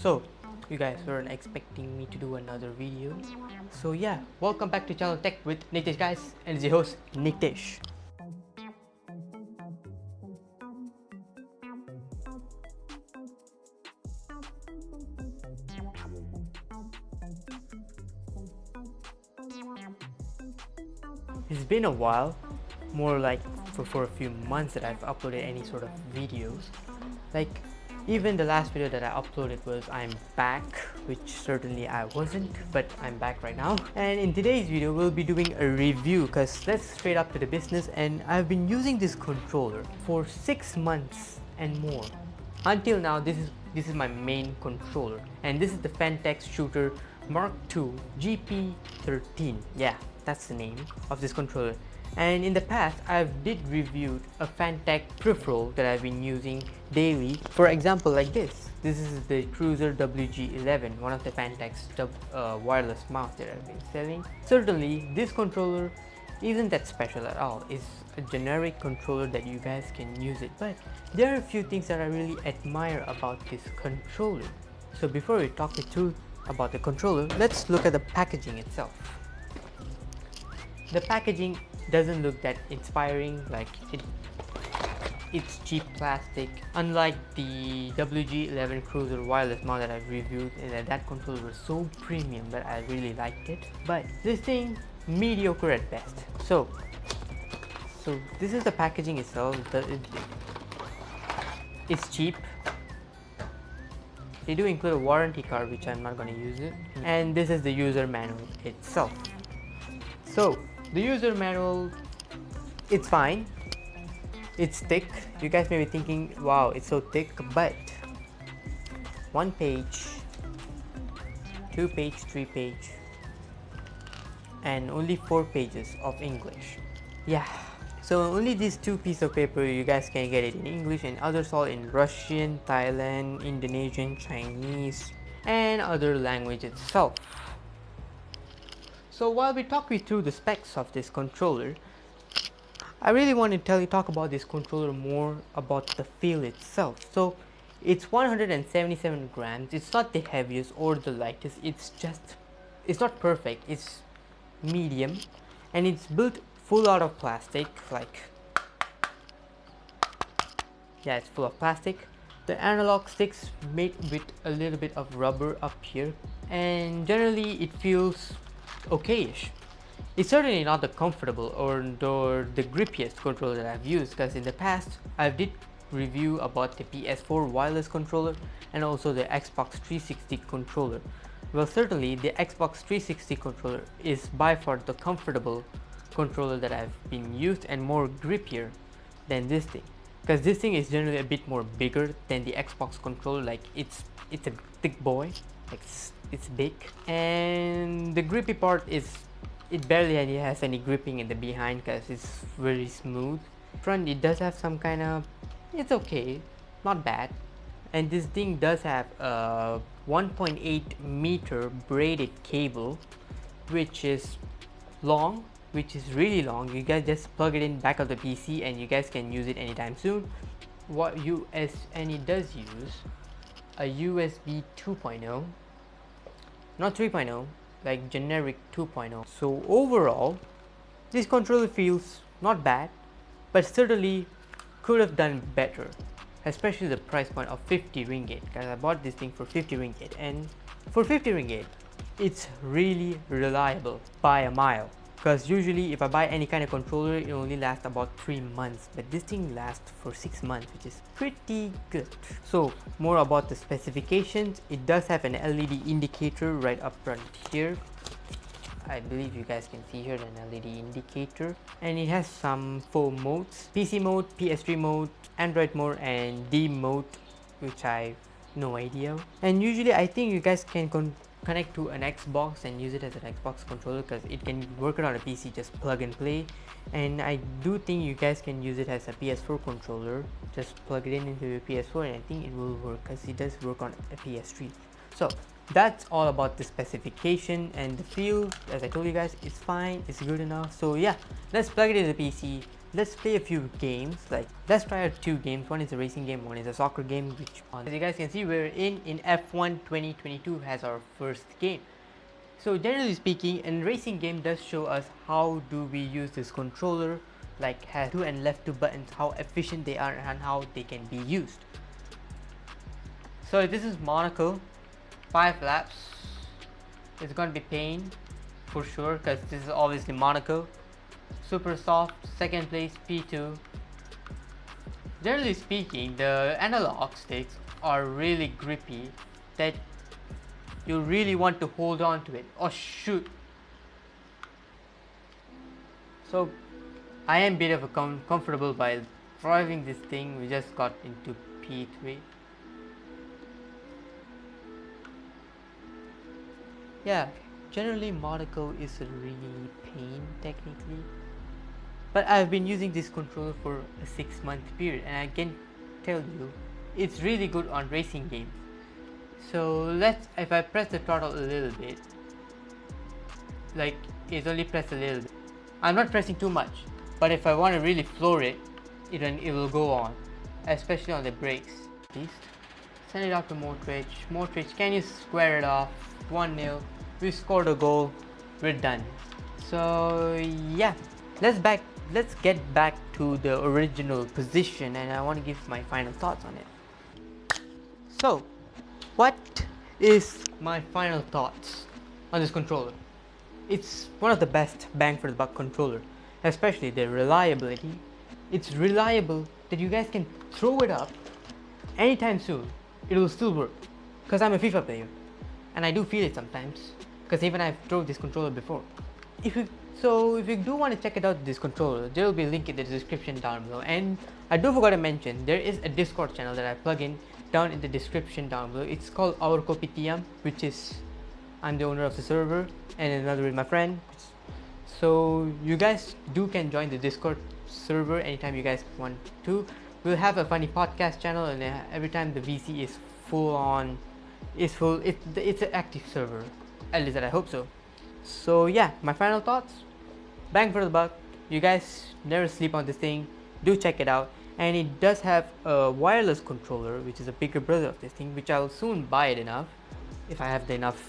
So, you guys weren't expecting me to do another video. So yeah, welcome back to Channel Tech with Nitesh guys, and it's your host Nitesh. It's been a while, more like for a few months that I've uploaded any sort of videos. Like even the last video that I uploaded was I'm back, which certainly I wasn't, but I'm back right now. And in today's video we'll be doing a review, because let's straight up to the business, and I've been using this controller for 6 months and more. Until now, this is my main controller, and this is the Fantech Shooter Mark II GP13. Yeah, that's the name of this controller. And in the past, I've did reviewed a Fantech peripheral that I've been using daily. For example, like this. This is the Cruiser WG11, one of the Fantech's wireless mouse that I've been selling. Certainly, this controller isn't that special at all. It's a generic controller that you guys can use it, but there are a few things that I really admire about this controller. So before we talk it through about the controller, let's look at the packaging itself. The packaging doesn't look that inspiring, like it's cheap plastic, unlike the WG11 Cruiser wireless mouse that I've reviewed, and that controller was so premium that I really liked it. But this thing, mediocre at best. So this is the packaging itself. It's cheap. They do include a warranty card, which I'm not going to use it, and this is the user manual itself. So the user manual, it's fine. It's thick. You guys may be thinking, wow, it's so thick, but 1 page, 2 page, 3 page, and only 4 pages of English. Yeah, so only these 2 pieces of paper you guys can get it in English, and others all in Russian, Thailand, Indonesian, Chinese, and other language itself. So while we talk you through the specs of this controller, I really want to talk about this controller more about the feel itself. So it's 177 grams. It's not the heaviest or the lightest. It's not perfect. It's medium, and it's built full out of plastic. Like, yeah, it's full of plastic. The analog sticks made with a little bit of rubber up here, and generally it feels okayish. It's certainly not the comfortable or the grippiest controller that I've used, because in the past I did review about the PS4 wireless controller and also the Xbox 360 controller. Well, certainly the Xbox 360 controller is by far the comfortable controller that I've been used, and more grippier than this thing, because this thing is generally a bit more bigger than the Xbox controller. Like it's a thick boy, like it's big, and the grippy part is it barely has any gripping in the behind, because it's very smooth. Front, it does have some kind of, it's okay, not bad. And this thing does have a 1.8 meter braided cable, which is long, which is really long. You guys just plug it in back of the PC and you guys can use it anytime soon. And it does use a USB 2.0, not 3.0, like generic 2.0. So overall, this controller feels not bad, but certainly could have done better, especially the price point of 50 ringgit, because I bought this thing for 50 ringgit, and for 50 ringgit it's really reliable by a mile. Because usually if I buy any kind of controller, it only lasts about 3 months, but this thing lasts for 6 months, which is pretty good. So more about the specifications. It does have an LED indicator right up front here. I believe you guys can see here an LED indicator, and it has some 4 modes: PC mode, PS3 mode, Android mode, and D mode, which I have no idea. And usually I think you guys can connect to an Xbox and use it as an Xbox controller, because it can work it on a PC, just plug and play. And I do think you guys can use it as a PS4 controller, just plug it into your PS4, and I think it will work, because it does work on a PS3. So that's all about the specification, and the feel, as I told you guys, it's fine, it's good enough. So yeah, let's plug it into the PC, let's play a few games. Like, let's try out two games. One is a racing game, one is a soccer game, which as you guys can see, we're in F1 2022 as our first game. So generally speaking, a racing game does show us how do we use this controller, like has two and left two buttons, how efficient they are and how they can be used. So this is Monaco, 5 laps. It's gonna be pain for sure because this is obviously Monaco. Super soft, second place, P2. Generally speaking, the analog sticks are really grippy that you really want to hold on to it. Oh shoot! So I am a bit of a comfortable while driving this thing. We just got into P3. Yeah, generally Monaco is a really pain technically, but I've been using this controller for a 6-month period and I can tell you it's really good on racing games. So if I press the throttle a little bit, like it's only pressed a little bit, I'm not pressing too much, but if I want to really floor it, it will go on, especially on the brakes. At least send it out to Modric, can you square it off? 1-0, we scored a goal, we're done. So yeah, let's get back to the original position and I want to give my final thoughts on it. So what is my final thoughts on this controller? It's one of the best bang for the buck controller, especially the reliability. It's reliable that you guys can throw it up anytime soon, it will still work, because I'm a FIFA player and I do feel it sometimes, because even I've drove this controller before. If you do want to check it out, this controller, there will be a link in the description down below. And I do forgot to mention, there is a Discord channel that I plug in down in the description down below. It's called Our Kopitiam, which is I'm the owner of the server and another is my friend. So you guys can join the Discord server anytime you guys want to. We'll have a funny podcast channel and every time the VC is full, it's an active server, at least that I hope so. So yeah, my final thoughts, bang for the buck. You guys never sleep on this thing, do check it out. And it does have a wireless controller, which is a bigger brother of this thing, which I'll soon buy it enough if I have the enough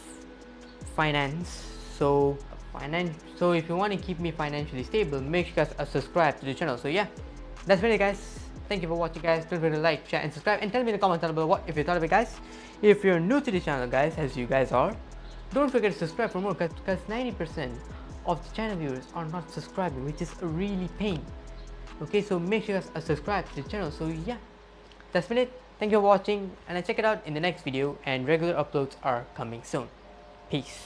finance. So if you want to keep me financially stable, make sure you guys are subscribed to the channel. So yeah, that's really, guys. Thank you for watching, guys. Don't forget to like, share and subscribe, and tell me in the comments down below what if you thought of it, guys. If you're new to the channel, guys, as you guys are, don't forget to subscribe for more, because 90% of the channel viewers are not subscribing, which is a really pain. Okay, so make sure you guys are subscribed to the channel. So yeah, that's been it. Thank you for watching, and I check it out in the next video, and regular uploads are coming soon. Peace.